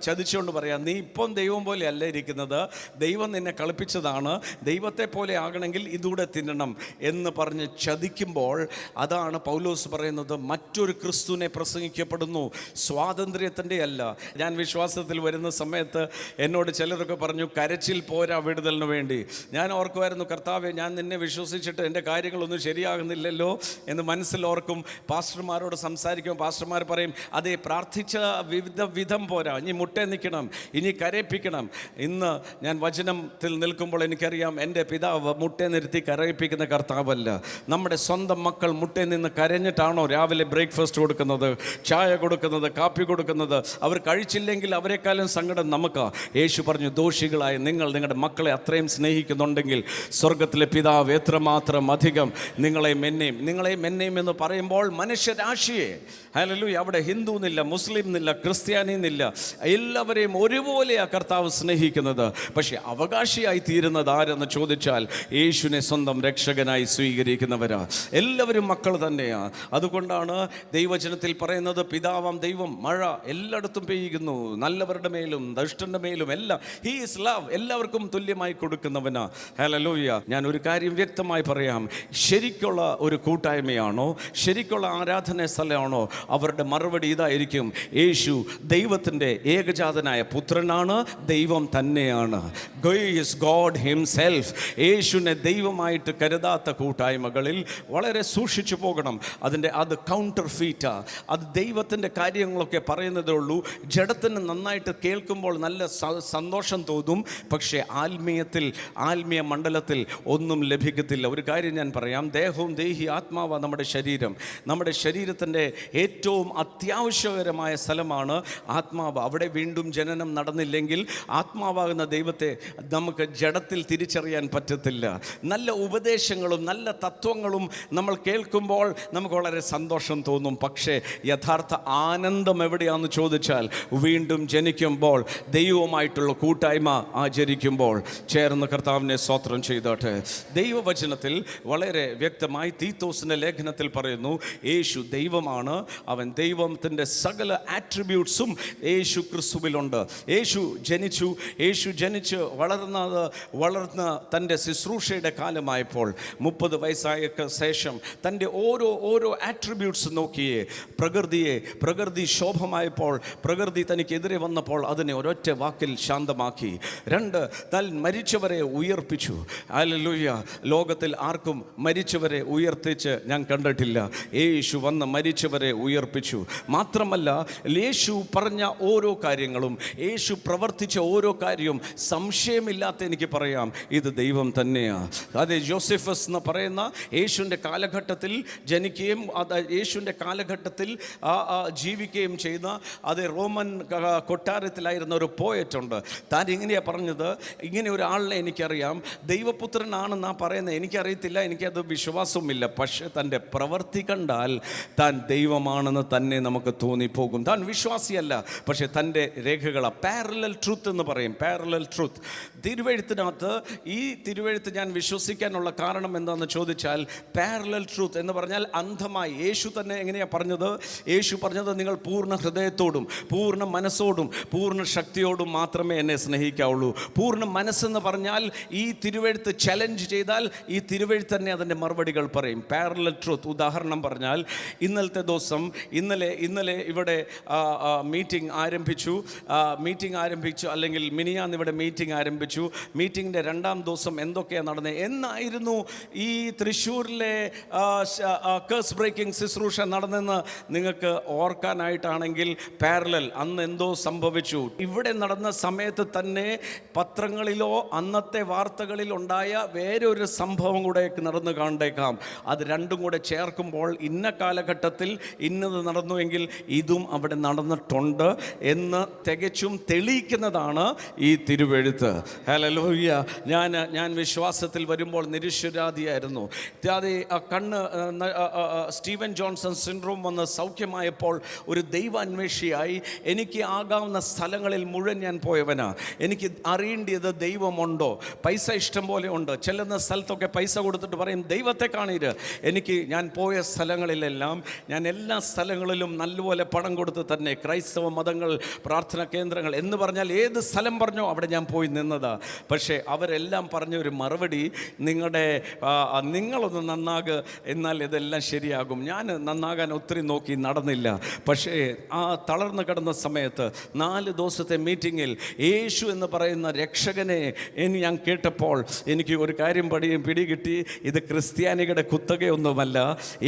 ചതിച്ചുകൊണ്ട് പറയാം, നീ ഇപ്പം ദൈവം പോലെ അല്ല ഇരിക്കുന്നത്, ദൈവം നിന്നെ കളിപ്പിച്ചതാണ്, ദൈവത്തെ പോലെ ആകണമെങ്കിൽ ഇതൂടെ തിന്നണം എന്ന് പറഞ്ഞ് ചതിക്കുമ്പോൾ, അതാണ് പൗലോസ് പറയുന്നത്, മറ്റൊരു ക്രിസ്തുവിനെ പ്രസംഗിക്കപ്പെടുന്നു. സ്വാതന്ത്ര്യത്തിൻ്റെ അല്ല. ഞാൻ വിശ്വാസത്തിൽ വരുന്ന സമയത്ത് എന്നോട് ചിലരൊക്കെ പറഞ്ഞു, കരച്ചിൽ പോരാ വിടുതലിന് വേണ്ടി. ഞാൻ ഓർക്കുമായിരുന്നു, കർത്താവെ, ഞാൻ നിന്നെ വിശ്വസിച്ചിട്ട് എൻ്റെ കാര്യങ്ങളൊന്നും ശരിയാകുന്നില്ലല്ലോ എന്ന് മനസ്സിൽ ഓർക്കും. പാസ്റ്റർമാരോട് സംസാരിക്കും, പാസ്റ്റർമാർ പറയും, അതേ, പ്രാർത്ഥിച്ച വിധം പോരാ, ഇനി മുട്ടേ നിൽക്കണം, ഇനി കരയിപ്പിക്കണം. ഇന്ന് ഞാൻ വചനത്തിൽ നിൽക്കുമ്പോൾ എനിക്കറിയാം, എൻ്റെ പിതാവ് മുട്ടേ നിർത്തി കരയിപ്പിക്കുന്ന കർത്താവല്ല. നമ്മുടെ സ്വന്തം മക്കൾ മുട്ടേ നിന്ന് കരഞ്ഞിട്ടാണോ രാവിലെ ബ്രേക്ക്ഫാസ്റ്റ് കൊടുക്കുന്നത്, ചായ കൊടുക്കുന്നത്, കാപ്പി കൊടുക്കുന്നത്? അവർ കഴിച്ചില്ലെങ്കിൽ അവരെക്കാളും സങ്കടം നമുക്കാ. യേശു പറഞ്ഞു, ദോഷികളായ നിങ്ങളുടെ മക്കളെ അത്രയും സ്നേഹിക്കുന്നുണ്ടെങ്കിൽ സ്വർഗത്തിലെ പിതാവ് എത്രമാത്രം അധികം നിങ്ങളെയും എന്നെയും എന്ന് പറയുമ്പോൾ മനുഷ്യരാശിയെ, ഹല്ലേലൂയ, അവിടെ ഹിന്ദു എന്നില്ല, മുസ്ലിം എന്നില്ല, ക്രിസ്ത്യാനി എന്നില്ല, എല്ലാവരെയും ഒരുപോലെ ആ കർത്താവ് സ്നേഹിക്കും. സ്നേഹിക്കുന്നത്. പക്ഷേ അവകാശിയായി തീരുന്നത് ആരെന്ന് ചോദിച്ചാൽ യേശുവിനെ സ്വന്തം രക്ഷകനായി സ്വീകരിക്കുന്നവരാ. എല്ലാവരും മക്കൾ തന്നെയാണ്. അതുകൊണ്ടാണ് ദൈവവചനത്തിൽ പറയുന്നത്, പിതാവാം ദൈവം മഴ എല്ലായിടത്തും പെയ്യുന്നു, നല്ലവരുടെ മേലും ദുഷ്ടന്റെ മേലും എല്ലാം. ഹി ഈസ് ലവ്, എല്ലാവർക്കും തുല്യമായി കൊടുക്കുന്നവനാ. ഹല്ലേലൂയ. ഞാൻ ഒരു കാര്യം വ്യക്തമായി പറയാം, ശരിക്കുള്ള ഒരു കൂട്ടായ്മയാണോ, ശരിക്കുള്ള ആരാധന സ്ഥലമാണോ, അവരുടെ മറുപടി ഇതായിരിക്കും: യേശു ദൈവത്തിൻ്റെ ഏകജാതനായ പുത്രനാണ്, ദൈവം തന്നെയാണ്. God himself. യേശുവിനെ ദൈവമായിട്ട് കരുതാത്ത കൂട്ടായ്മകളിൽ വളരെ സൂക്ഷിച്ചു പോകണം. അത് കൗണ്ടർ ഫീറ്റാ. അത് ദൈവത്തിൻ്റെ കാര്യങ്ങളൊക്കെ പറയുന്നതേ ഉള്ളൂ. ജഡത്തിന് നന്നായിട്ട് കേൾക്കുമ്പോൾ നല്ല സന്തോഷം തോന്നും, പക്ഷേ ആത്മീയ മണ്ഡലത്തിൽ ഒന്നും ലഭിക്കത്തില്ല. ഒരു കാര്യം ഞാൻ പറയാം, ദേഹവും ദേഹി ആത്മാവ് നമ്മുടെ ശരീരം. നമ്മുടെ ശരീരത്തിൻ്റെ ഏറ്റവും അത്യാവശ്യകരമായ സ്ഥലമാണ് ആത്മാവ്. അവിടെ വീണ്ടും ജനനം നടന്നില്ലെങ്കിൽ ആത്മാവാകുന്ന ദൈവത്തെ നമുക്ക് ജഡത്തിൽ തിരിച്ചറിയാൻ പറ്റത്തില്ല. നല്ല ഉപദേശങ്ങളും നല്ല തത്വങ്ങളും നമ്മൾ കേൾക്കുമ്പോൾ നമുക്ക് വളരെ സന്തോഷം തോന്നും. പക്ഷേ യഥാർത്ഥ ആനന്ദം എവിടെയാണെന്ന് ചോദിച്ചാൽ, വീണ്ടും ജനിക്കുമ്പോൾ, ദൈവവുമായിട്ടുള്ള കൂട്ടായ്മ ആചരിക്കുമ്പോൾ. ചേർന്ന് കർത്താവിനെ സ്തോത്രം ചെയ്തോട്ടെ. ദൈവവചനത്തിൽ വളരെ വ്യക്തമായി തീത്തോസിൻ്റെ ലേഖനത്തിൽ പറയുന്നു, യേശു ദൈവമാണ്. അവൻ ദൈവത്തിൻ്റെ സകല ആട്രിബ്യൂട്ട്സും യേശു ക്രിസ്തുവിലുണ്ട്. യേശു ജനിച്ച് വളർന്ന് തൻ്റെ ശുശ്രൂഷയുടെ കാലമായപ്പോൾ 30 വയസ്സായ ശേഷം തൻ്റെ ഓരോ ആട്രിബ്യൂട്ട്സ് നോക്കിയേ. പ്രകൃതി ശോഭമായപ്പോൾ, പ്രകൃതി തനിക്കെതിരെ വന്നപ്പോൾ അതിനെ ഒരൊറ്റ വാക്കിൽ ശാന്തമാക്കി. 2, താൻ മരിച്ചവരെ ഉയർപ്പിച്ചു. ഹല്ലേലൂയ. ലോകത്തിൽ ആർക്കും മരിച്ചവരെ ഉയർത്തിച്ച് ഞാൻ കണ്ടിട്ടില്ല. യേശു വന്ന് മരിച്ചവരെ ഉയർപ്പിച്ചു. മാത്രമല്ല, യേശു പറഞ്ഞ ഓരോ കാര്യങ്ങളും, യേശു പ്രവർത്തിച്ച ഓരോ കാര്യവും സംശയമില്ലാത്ത എനിക്ക് പറയാം, ഇത് ദൈവം തന്നെയാണ്. അതെ, ജോസഫസ് എന്ന് പറയുന്ന യേശുവിൻ്റെ കാലഘട്ടത്തിൽ ജനിക്കുകയും യേശുവിൻ്റെ കാലഘട്ടത്തിൽ ജീവിക്കുകയും ചെയ്ത അതേ റോമൻ കൊട്ടാരത്തിലായിരുന്ന ഒരു പോയറ്റുണ്ട്. താൻ ഇങ്ങനെയാണ് പറഞ്ഞത്, ഇങ്ങനെ ഒരാളിനെ എനിക്കറിയാം, ദൈവപുത്രനാണെന്നാണ് പറയുന്നത്, എനിക്കറിയത്തില്ല, എനിക്കത് വിശ്വാസവുമില്ല. പക്ഷേ തൻ്റെ പ്രവൃത്തി കണ്ടാൽ താൻ ദൈവമാണെന്ന് തന്നെ നമുക്ക് തോന്നിപ്പോകും. താൻ വിശ്വാസിയല്ല, പക്ഷേ തൻ്റെ രേഖകളാണ്. പാരലൽ ട്രൂത്ത് എന്ന് പറയും, പാരലൽ ട്രൂത്ത്. തിരുവെഴുത്തിനകത്ത് ഈ തിരുവെഴുത്ത് ഞാൻ വിശ്വസിക്കാനുള്ള കാരണം എന്താണെന്ന് ചോദിച്ചാൽ, പാരലൽ ട്രൂത്ത് എന്ന് പറഞ്ഞാൽ അന്ധമായി. യേശു തന്നെ എങ്ങനെയാണ് പറഞ്ഞത്? യേശു പറഞ്ഞത്, നിങ്ങൾ പൂർണ്ണ ഹൃദയത്തോടും പൂർണ്ണ മനസ്സോടും പൂർണ്ണ ശക്തിയോടും മാത്രമേ എന്നെ സ്നേഹിക്കാവുള്ളൂ. പൂർണ്ണ മനസ്സെന്ന് പറഞ്ഞാൽ ഈ തിരുവെഴുത്ത് ചലഞ്ച് ചെയ്താൽ ഈ തിരുവെഴുത്ത് തന്നെ അതിൻ്റെ മറുപടികൾ പറയും. Parallel truth. ഉദാഹരണം പറഞ്ഞാൽ, ഇന്നലത്തെ ദിവസം ഇന്നലെ ഇവിടെ മീറ്റിംഗ് ആരംഭിച്ചു, അല്ലെങ്കിൽ മിനിയാന്ന് ഇവിടെ മീറ്റിംഗ് ആരംഭിച്ചു. മീറ്റിങ്ങിൻ്റെ 2ാം ദിവസം എന്തൊക്കെയാണ് നടന്നത് എന്നായിരുന്നു ഈ തൃശ്ശൂരിലെ കേസ് ബ്രേക്കിംഗ് ശുശ്രൂഷ നടന്നെന്ന് നിങ്ങൾക്ക് ഓർക്കാനായിട്ടാണെങ്കിൽ, പാരലൽ അന്ന് എന്തോ സംഭവിച്ചു. ഇവിടെ നടന്ന സമയത്ത് തന്നെ പത്രങ്ങളിലോ അന്നത്തെ വാർത്തകളിൽ ഉണ്ടായ വേറൊരു സംഭവം കൂടെ നടന്നു കണ്ടേക്കാം. അത് രണ്ടും കൂടെ ചേർക്കുമ്പോൾ ഇന്ന കാലഘട്ടത്തിൽ ഇന്നത് നടന്നുവെങ്കിൽ ഇതും അവിടെ നടന്നിട്ടുണ്ട് എന്ന് തികച്ചും തെളിയിക്കുന്നതാണ് ഈ തിരുവെഴുത്ത്. ഹല്ലേലൂയ. ഞാൻ വിശ്വാസത്തിൽ വരുമ്പോൾ നിരീശ്വരാദിയായിരുന്നു. സ്റ്റീവൻ ജോൺസൺ സിൻഡ്രോം വന്ന് സൗഖ്യമായപ്പോൾ ഒരു ദൈവാന്വേഷിയായി എനിക്ക് ആകാവുന്ന സ്ഥലങ്ങളിൽ മുഴുവൻ ഞാൻ പോയവനാ. എനിക്ക് അറിയേണ്ടത് ദൈവമുണ്ടോ. പൈസ ഇഷ്ടം പോലെ ഉണ്ട്. ചെല്ലുന്ന സ്ഥലത്തൊക്കെ പൈസ കൊടുത്തിട്ട് പറയും ദൈവത്തെ കാണീര്. ഞാൻ പോയ സ്ഥലങ്ങളിലെല്ലാം, ഞാൻ എല്ലാ സ്ഥലങ്ങളിലും നല്ലപോലെ പണം കൊടുത്ത് തന്നെ ക്രൈസ്തവ മതങ്ങൾ, പ്രാർത്ഥനാ കേന്ദ്രങ്ങൾ എന്ന് പറഞ്ഞാൽ ഏത് സ്ഥലം പറഞ്ഞോ അവിടെ ഞാൻ പോയി നിന്നതാ. പക്ഷേ അവരെല്ലാം പറഞ്ഞ ഒരു മറുപടി, നിങ്ങളൊന്ന് നന്നാകുക, എന്നാൽ ഇതെല്ലാം ശരിയാകും. ഞാൻ നന്നാകാൻ ഒത്തിരി നോക്കി, നടന്നില്ല. പക്ഷേ ആ തളർന്നു കിടന്ന സമയത്ത് 4 ദിവസത്തെ മീറ്റിങ്ങിൽ യേശു എന്ന് പറയുന്ന രക്ഷകനെ ഞാൻ കേട്ടപ്പോൾ എനിക്ക് ഒരു കാര്യം പിടികിട്ടി. ഇത് ക്രിസ്ത്യാനികളുടെ കുത്തകയൊന്നുമല്ല.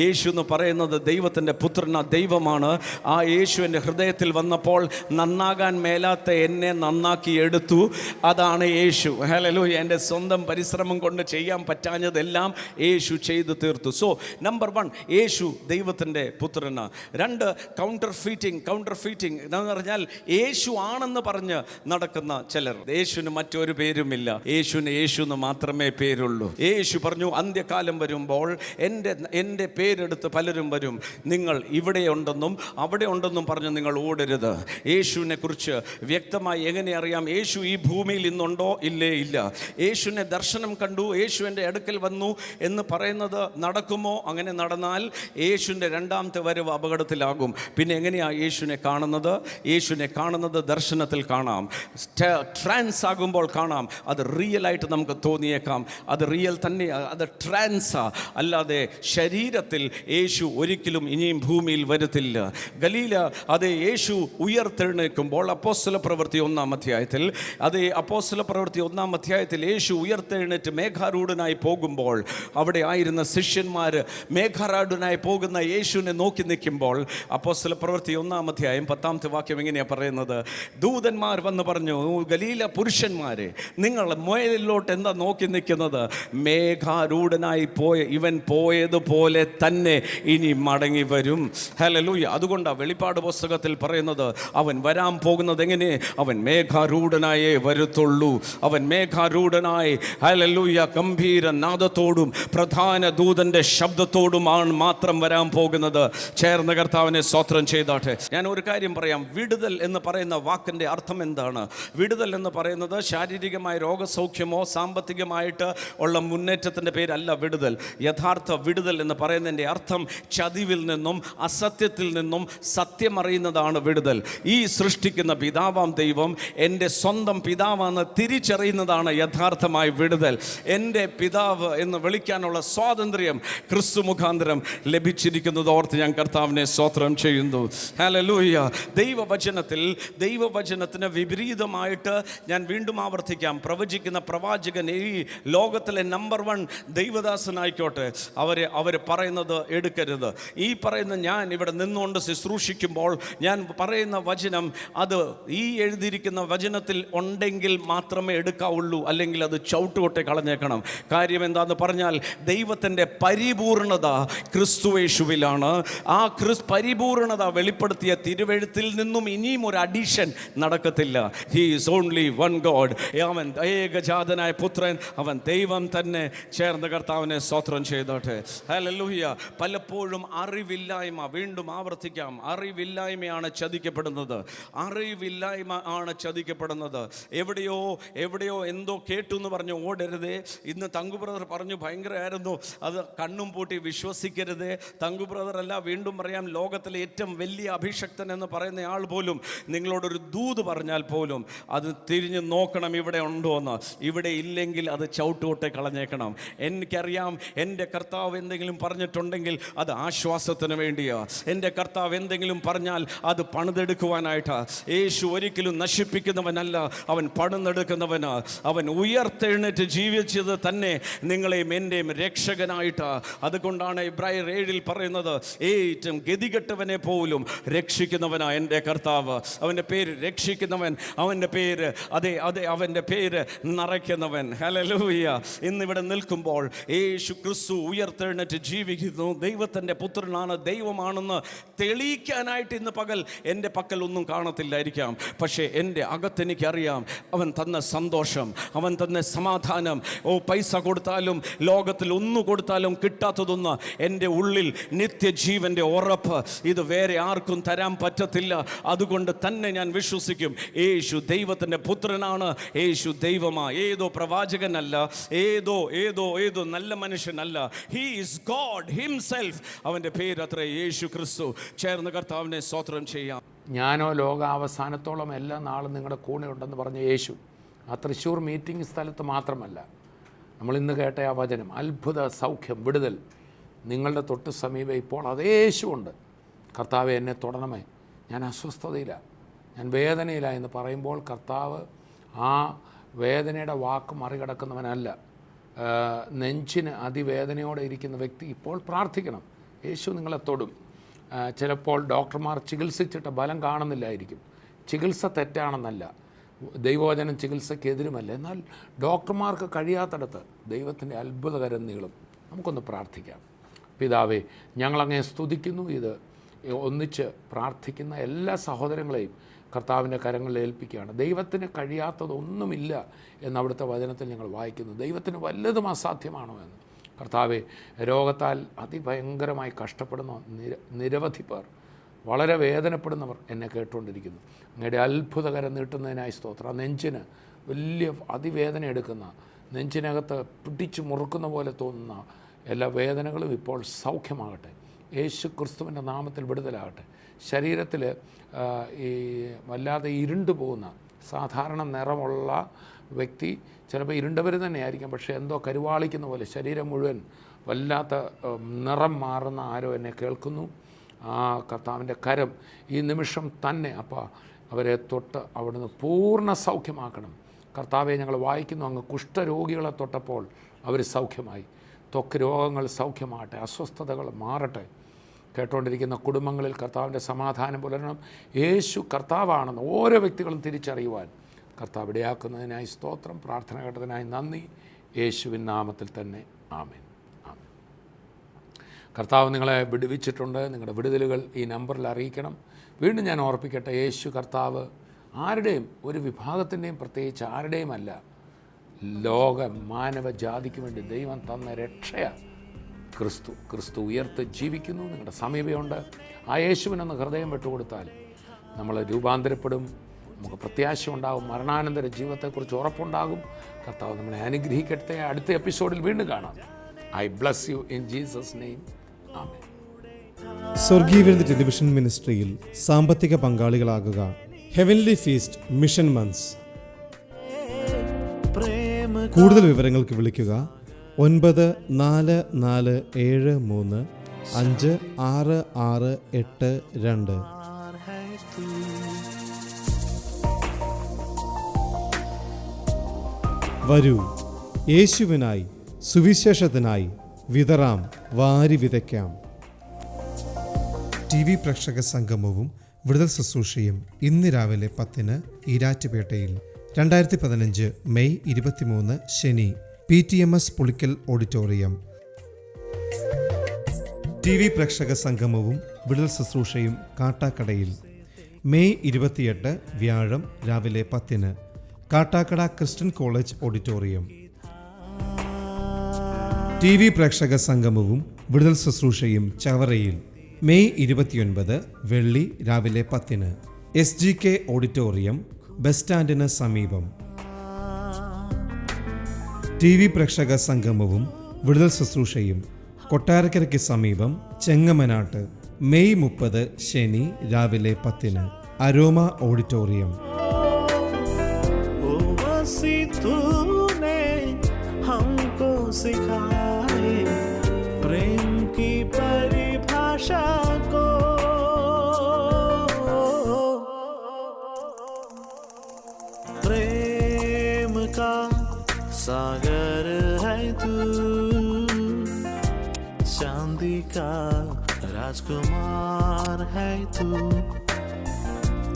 യേശു എന്ന് പറയുന്നത് ദൈവത്തിൻ്റെ പുത്രന, ദൈവമാണ്. ആ യേശു എൻ്റെ ഹൃദയത്തിൽ വന്നപ്പോൾ നന്നാകാൻ മേലാത്ത എന്നെ നന്നാക്കി എടുത്തു. അതാണ് യേശു. ഹല്ലേലൂയ. എൻ്റെ സ്വന്തം പരിശ്രമം കൊണ്ട് ചെയ്യാൻ പറ്റാഞ്ഞതെല്ലാം യേശു ചെയ്തു തീർത്തു. സോ നമ്പർ 1, യേശു ദൈവത്തിൻ്റെ പുത്രന്. 2, കൗണ്ടർ ഫീറ്റിംഗ് എന്ന് പറഞ്ഞാൽ യേശു ആണെന്ന് പറഞ്ഞ് നടക്കുന്ന ചിലർ. യേശുവിന് മറ്റൊരു പേരുമില്ല. യേശുവിന് യേശു എന്ന് മാത്രമേ പേരുള്ളൂ. യേശു പറഞ്ഞു, അന്ത്യകാലം വരുമ്പോൾ എൻ്റെ പേരെടുത്ത് പലരും വരും. നിങ്ങൾ ഇവിടെ ഉണ്ടെന്നും അവിടെ ഉണ്ടെന്നും പറഞ്ഞ് നിങ്ങൾ ഓടരുത്. യേശുവിനെ കുറിച്ച് വ്യക്തമായി എങ്ങനെ അറിയാം? നമുക്കറിയാം യേശു ഈ ഭൂമിയിൽ ഇന്നുണ്ടോ ഇല്ലേ? ഇല്ല. യേശുവിനെ ദർശനം കണ്ടു, യേശു എൻ്റെ അടുക്കൽ വന്നു എന്ന് പറയുന്നത് നടക്കുമോ? അങ്ങനെ നടന്നാൽ യേശുവിൻ്റെ രണ്ടാമത്തെ വരവ് അപകടത്തിലാകും. പിന്നെ എങ്ങനെയാണ് യേശുവിനെ കാണുന്നത്? യേശുവിനെ കാണുന്നത് ദർശനത്തിൽ കാണാം, ട്രാൻസ് ആകുമ്പോൾ കാണാം. അത് റിയലായിട്ട് നമുക്ക് തോന്നിയേക്കാം, അത് റിയൽ തന്നെ, അത് ട്രാൻസാ. അല്ലാതെ ശരീരത്തിൽ യേശു ഒരിക്കലും ഇനിയും ഭൂമിയിൽ വരുത്തില്ല. ഗലീല അതേ യേശു ഉയർത്തെഴുന്നേൽക്കുമ്പോൾ അപ്പോസ്തലപ്രവൃത്തി 1-ാം അധ്യായത്തിൽ, അതേ അപ്പോസ്തലപ്രവൃത്തി 1-ാം അധ്യായത്തിൽ യേശു ഉയർത്തെഴുന്നേറ്റ് മേഘാരൂഢനായി പോകുമ്പോൾ അവിടെ ആയിരുന്ന ശിഷ്യന്മാർ മേഘാരൂഢനായി പോകുന്ന യേശുവിനെ നോക്കി നിൽക്കുമ്പോൾ അപ്പോസ്തലപ്രവൃത്തി 1-ാം അധ്യായം 10-ാമത്തെ വാക്യം എങ്ങനെയാണ് പറയുന്നത്? ദൂതന്മാർ വന്ന് പറഞ്ഞു, ഗലീല പുരുഷന്മാരെ, നിങ്ങൾ മേലിലോട്ട് എന്താ നോക്കി നിൽക്കുന്നത്? മേഘാരൂഢനായി ഇവൻ പോയതുപോലെ തന്നെ ഇനി മടങ്ങി വരും. ഹല്ലേലൂയ. അതുകൊണ്ടാണ് വെളിപ്പാട് പുസ്തകത്തിൽ പറയുന്നത്, അവൻ വരാൻ പോകുന്നത് എങ്ങനെ? അവൻ മേഘാരൂഢനായേ വരുത്തുള്ളൂ. അവൻ മേഘാരൂഢനായി, ഹല്ലേലൂയ, ഗംഭീര നാദത്തോടും പ്രധാന ദൂതന്റെ ശബ്ദത്തോടുമാണ് മാത്രം വരാൻ പോകുന്നത്. ചേർന്ന കർത്താവിനെ സ്തോത്രം ചെയ്താട്ടെ. ഞാൻ ഒരു കാര്യം പറയാം. വിടുതൽ എന്ന് പറയുന്ന വാക്കിൻ്റെ അർത്ഥം എന്താണ്? വിടുതൽ എന്ന് പറയുന്നത് ശാരീരികമായ രോഗസൗഖ്യമോ സാമ്പത്തികമായിട്ട് ഉള്ള മുന്നേറ്റത്തിൻ്റെ പേരല്ല വിടുതൽ. യഥാർത്ഥ വിടുതൽ എന്ന് പറയുന്നതിൻ്റെ അർത്ഥം ചതിവിൽ നിന്നും അസത്യത്തിൽ നിന്നും സത്യമറിയുന്നതാണ് വിടുതൽ. ഈ സൃഷ്ടിക്കുന്ന പിതാവാം ദൈവം എൻ്റെ സ്വന്തം പിതാവാണെന്ന് തിരിച്ചറിയുന്നതാണ് യഥാർത്ഥമായ വിടുതൽ. എൻ്റെ പിതാവ് എന്ന് വിളിക്കാനുള്ള സ്വാതന്ത്ര്യം ക്രിസ്തു മുഖാന്തരം ലഭിച്ചിരിക്കുന്നത് ഓർത്ത് ഞാൻ കർത്താവിനെ സ്തോത്രം ചെയ്യുന്നു. ഹല്ലേലൂയ. ദൈവവചനത്തിന് വിപരീതമായിട്ട് ഞാൻ വീണ്ടും ആവർത്തിക്കാം, പ്രവചിക്കുന്ന പ്രവാചകൻ ഈ ലോകത്തിലെ നമ്പർ 1 ദൈവദാസനായിക്കോട്ടെ, അവർ പറയുന്നത് എടുക്കരുത്. ഈ പറയുന്ന ഞാൻ ഇവിടെ നിന്നുകൊണ്ട് ശുശ്രൂഷിക്കുമ്പോൾ ഞാൻ പറയുന്ന വചനം, അത് ഈ എഴുതിയിരിക്കുന്ന വചനത്തിൽ ഉണ്ടെങ്കിൽ മാത്രമേ എടുക്കാവുള്ളൂ, അല്ലെങ്കിൽ അത് ചവിട്ടുകൊട്ടെ കളഞ്ഞേക്കണം. കാര്യം എന്താണെന്ന് പറഞ്ഞാൽ ദൈവത്തിൻ്റെ പരിപൂർണത ക്രിസ്തുയേശുവിലാണ്. ആ പരിപൂർണത വെളിപ്പെടുത്തിയ തിരുവെഴുത്തിൽ നിന്നും ഇനിയും ഒരു അഡീഷൻ നടക്കത്തില്ല. He is only one God. അവൻ ഏകജാതനായ പുത്രൻ, അവൻ ദൈവം തന്നെ. ചേർന്ന കർത്താവിനെ സ്തോത്രം ചെയ്തോട്ടെ. ഹല്ലേലൂയ. പലപ്പോഴും അറിവില്ലായ്മ, വീണ്ടും ആവർത്തിക്കാം, അറിവില്ലായ്മയാണ് ചതിക്കപ്പെടുന്നത്. അറിവില്ലായ്മ ആണ് ചതിക്കപ്പെടുന്നത്. എവിടെയോ എന്തോ കേട്ടു എന്ന് പറഞ്ഞു ഓടരുതേ. ഇന്ന് തങ്കു ബ്രദർ പറഞ്ഞു, ഭയങ്കരമായിരുന്നു, അത് കണ്ണും പൂട്ടി വിശ്വസിക്കരുതേ. തങ്കു ബ്രദർ അല്ല, വീണ്ടും പറയാം, ലോകത്തിലെ ഏറ്റവും വലിയ അഭിഷക്തൻ എന്ന് പറയുന്ന ആൾ പോലും നിങ്ങളോടൊരു ദൂത് പറഞ്ഞാൽ പോലും അത് തിരിഞ്ഞ് നോക്കണം, ഇവിടെ ഉണ്ടോ എന്ന്. ഇവിടെ ഇല്ലെങ്കിൽ അത് ചവിട്ടുകൊട്ടെ കളഞ്ഞേക്കണം. എനിക്കറിയാം, എൻ്റെ കർത്താവ് എന്തെങ്കിലും പറഞ്ഞിട്ടുണ്ടെങ്കിൽ അത് ആശ്വാസത്തിന് വേണ്ടിയാ. എൻ്റെ കർത്താവ് എന്തെങ്കിലും പറഞ്ഞാൽ അത് പണിതെടുക്കുവാനായിട്ടാ. യേശു ഒരിക്കലും നശിപ്പിക്കുന്നവനല്ല, അവൻ പണിതെടുക്കുന്നവനാ. അവൻ ഉയർത്തെഴുന്നേറ്റ് ജീവിച്ചത് തന്നെ നിങ്ങളെയും എൻ്റെയും രക്ഷകനായിട്ടാ. അതുകൊണ്ടാണ് ഇബ്രായർ 7 പറയുന്നത്, ഏറ്റവും ഗതികെട്ടവനെ പോലും രക്ഷിക്കുന്നവനാ എൻ്റെ കർത്താവ്. അവൻ്റെ പേര് രക്ഷിക്കുന്നവൻ, അവൻ്റെ പേര് അവൻ്റെ പേര് നിറയ്ക്കുന്നവൻ. ഹല്ലേലൂയ. ഇന്നിവിടെ നിൽക്കുമ്പോൾ യേശു ക്രിസ്തു ഉയർത്തെഴുന്നേറ്റ് ജീവിക്കുന്നു, ദൈവത്തിൻ്റെ പുത്രനാണ്, ദൈവമാണെന്ന് തെളിയിക്കാനായിട്ട് ഇന്ന് പകൽ എൻ്റെ പക്കൽ ഒന്നും കാണത്തില്ലായിരിക്കാം. പക്ഷേ എൻ്റെ അകത്തെനിക്കറിയാം, അവൻ തന്ന സന്തോഷം, അവൻ തന്ന സമാധാനം. പൈസ കൊടുത്താലും ലോകത്തിൽ ഒന്നു കൊടുത്താലും കിട്ടാത്തതൊന്ന് എൻ്റെ ഉള്ളിൽ നിത്യജീവൻ്റെ ഉറപ്പ്. ഇത് വേറെ ആർക്കും തരാൻ പറ്റത്തില്ല. അതുകൊണ്ട് തന്നെ ഞാൻ വിശ്വസിക്കും, യേശു ദൈവത്തിൻ്റെ പുത്രനാണ്, യേശു ദൈവമാ. ഏതോ പ്രവാചകനല്ല, ഏതോ നല്ല മനുഷ്യനല്ല. He is God himself. അവൻ്റെ പേര് അത്ര യേശു ക്രിസ്തു. ചേർന്ന് കർത്താവിനെ സ്തോത്രം ചെയ്യാം. ഞാനോ ലോകാവസാനത്തോളം എല്ലാ നാളും നിങ്ങളുടെ കൂടെ ഉണ്ടെന്ന് പറഞ്ഞ യേശു ആ തൃശ്ശൂർ മീറ്റിംഗ് സ്ഥലത്ത് മാത്രമല്ല, നമ്മളിന്ന് കേട്ട ആ വചനം, അത്ഭുത സൗഖ്യം, വിടുതൽ നിങ്ങളുടെ തൊട്ട് സമീപം ഇപ്പോൾ അതേ യേശുവുണ്ട്. കർത്താവെ, എന്നെ തൊടണമേ, ഞാൻ അസ്വസ്ഥതയിലാണ്, ഞാൻ വേദനയിലാണ് എന്ന് പറയുമ്പോൾ കർത്താവ് ആ വേദനയുടെ വാക്ക് മറികടക്കുന്നവനല്ല. നെഞ്ചിന് അതിവേദനയോടെ ഇരിക്കുന്ന വ്യക്തി ഇപ്പോൾ പ്രാർത്ഥിക്കണം, യേശു നിങ്ങളെ തൊടും. ചിലപ്പോൾ ഡോക്ടർമാർ ചികിത്സിച്ചിട്ട് ഫലം കാണുന്നില്ലായിരിക്കും. ചികിത്സ തെറ്റാണെന്നല്ല, ദൈവവചനം ചികിത്സയ്ക്കെതിരുമല്ല. എന്നാൽ ഡോക്ടർമാർക്ക് കഴിയാത്തിടത്ത് ദൈവത്തിൻ്റെ അത്ഭുതകരം നീളും. നമുക്കൊന്ന് പ്രാർത്ഥിക്കാം. പിതാവേ, ഞങ്ങളങ്ങേ സ്തുതിക്കുന്നു. ഇത് ഒന്നിച്ച് പ്രാർത്ഥിക്കുന്ന എല്ലാ സഹോദരങ്ങളെയും കർത്താവിൻ്റെ കരങ്ങളിൽ ഏൽപ്പിക്കുകയാണ്. ദൈവത്തിന് കഴിയാത്തതൊന്നുമില്ല എന്ന് അവിടുത്തെ വചനത്തിൽ ഞങ്ങൾ വായിക്കുന്നു. ദൈവത്തിന് വല്ലതും അസാധ്യമാണോ എന്ന്. കർത്താവെ, രോഗത്താൽ അതിഭയങ്കരമായി കഷ്ടപ്പെടുന്ന നിരവധി പേർ വളരെ വേദനപ്പെടുന്നവർ എന്നെ കേട്ടുകൊണ്ടിരിക്കുന്നു. അങ്ങയുടെ അത്ഭുതകരം നീട്ടുന്നതിനായി സ്തോത്രം. ആ നെഞ്ചിന് വലിയ അതിവേദന എടുക്കുന്ന, നെഞ്ചിനകത്ത് പിടിച്ചു മുറുക്കുന്ന പോലെ തോന്നുന്ന എല്ലാ വേദനകളും ഇപ്പോൾ സൗഖ്യമാകട്ടെ. യേശു ക്രിസ്തുവിൻ്റെ നാമത്തിൽ വിടുതലാകട്ടെ. ശരീരത്തിൽ ഈ വല്ലാതെ ഇരുണ്ടു പോകുന്ന, സാധാരണ നിറമുള്ള വ്യക്തി ചിലപ്പോൾ ഇരുണ്ടവർ തന്നെയായിരിക്കും, പക്ഷേ എന്തോ കരുവാളിക്കുന്ന പോലെ ശരീരം മുഴുവൻ വല്ലാത്ത നിറം മാറുന്ന ആരോ എന്നെ കേൾക്കുന്നു. ആ കർത്താവിൻ്റെ കരം ഈ നിമിഷം തന്നെ അപ്പോൾ അവരെ തൊട്ട് അവിടുന്ന് പൂർണ്ണ സൗഖ്യമാക്കണം. കർത്താവെ, ഞങ്ങൾ വായിക്കുന്നു, അങ്ങ് കുഷ്ഠരോഗികളെ തൊട്ടപ്പോൾ അവർ സൗഖ്യമായി. ത്വക്ക് രോഗങ്ങൾ സൗഖ്യമാകട്ടെ, അസ്വസ്ഥതകൾ മാറട്ടെ. കേട്ടുകൊണ്ടിരിക്കുന്ന കുടുംബങ്ങളിൽ കർത്താവിൻ്റെ സമാധാനം പുലരണം. യേശു കർത്താവാണെന്ന് ഓരോ വ്യക്തികളും തിരിച്ചറിയുവാൻ കർത്താവ് ഇടയാക്കുന്നതിനായി സ്തോത്രം. പ്രാർത്ഥന കേട്ടതിനായി നന്ദി. യേശുവിൻ നാമത്തിൽ തന്നെ ആമേൻ. ആമേൻ. കർത്താവ് നിങ്ങളെ വിടുവിച്ചിട്ടുണ്ട്. നിങ്ങളുടെ വിടുതലുകൾ ഈ നമ്പറിൽ അറിയിക്കണം. വീണ്ടും ഞാൻ ഓർപ്പിക്കട്ടെ, യേശു കർത്താവ് ആരുടെയും, ഒരു വിഭാഗത്തിൻ്റെയും പ്രത്യേകിച്ച് ആരുടെയും അല്ല, ലോക മാനവ ജാതിക്ക് വേണ്ടി ദൈവം തന്ന രക്ഷയാണ് ക്രിസ്തു ഉയർത്ത് ജീവിക്കുന്നു. നിങ്ങളുടെ സമീപമുണ്ട്. ആ യേശുവിനൊന്ന് ഹൃദയം വിട്ടുകൊടുത്താൽ നമ്മൾ രൂപാന്തരപ്പെടും. നമുക്ക് പ്രത്യാശ ഉണ്ടാകും. മരണാനന്തര ജീവിതത്തെക്കുറിച്ച് ഉറപ്പുണ്ടാകും. കർത്താവ് നമ്മളെ അനുഗ്രഹിക്കട്ടെ. അടുത്ത എപ്പിസോഡിൽ വീണ്ടും കാണാം. I bless you in Jesus name. Amen. സ്വർഗീയ ടെലിവിഷൻ മിനിസ്ട്രിയിൽ സാമ്പത്തിക പങ്കാളികളാകുക. Heavenly feast mission months. കൂടുതൽ വിവരങ്ങൾക്ക് വിളിക്കുക 9447356682. വരൂ, യേശുവിനായി സുവിശേഷത്തിനായി വിതറാം, വാരി വിതയ്ക്കാം. TV പ്രേക്ഷക സംഗമവും വിടുതൽ ശുശ്രൂഷയും ഇന്ന് രാവിലെ 10 ഈരാറ്റുപേട്ടയിൽ. 2015 മെയ് 23 ശനി, PTMS പുളിക്കൽ ഓഡിറ്റോറിയം. TV പ്രേക്ഷക സംഗമവും വിടുതൽ ശുശ്രൂഷയും കാട്ടാക്കടയിൽ മെയ് 28 വ്യാഴം രാവിലെ 10 Kattakada Christian college auditorium. TV പ്രേക്ഷക സംഗമവും വിടുതൽ ശുശ്രൂഷയും ചവറയിൽ മെയ് 29 വെള്ളി രാവിലെ 10 SGK ഓഡിറ്റോറിയം, ബസ് സ്റ്റാൻഡിന് സമീപം. TV പ്രേക്ഷക സംഗമവും വിടുതൽ ശുശ്രൂഷയും കൊട്ടാരക്കരയ്ക്ക് സമീപം ചെങ്ങമനാട്ട് മെയ് 30 ശനി രാവിലെ 10 അരോമ ഓഡിറ്റോറിയം. तूने हमको सिखाए प्रेम की परिभाषा को, प्रेम का सागर है तू, चांदी का राजकुमार है तू,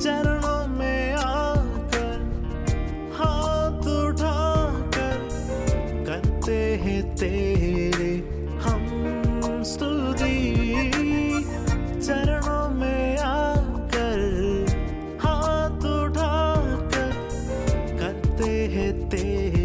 चरणों में आकर हाथ उठाकर करते हैं तेरे हम स्तुति, चरणों में आकर हाथ उठाकर करते हैं तेरे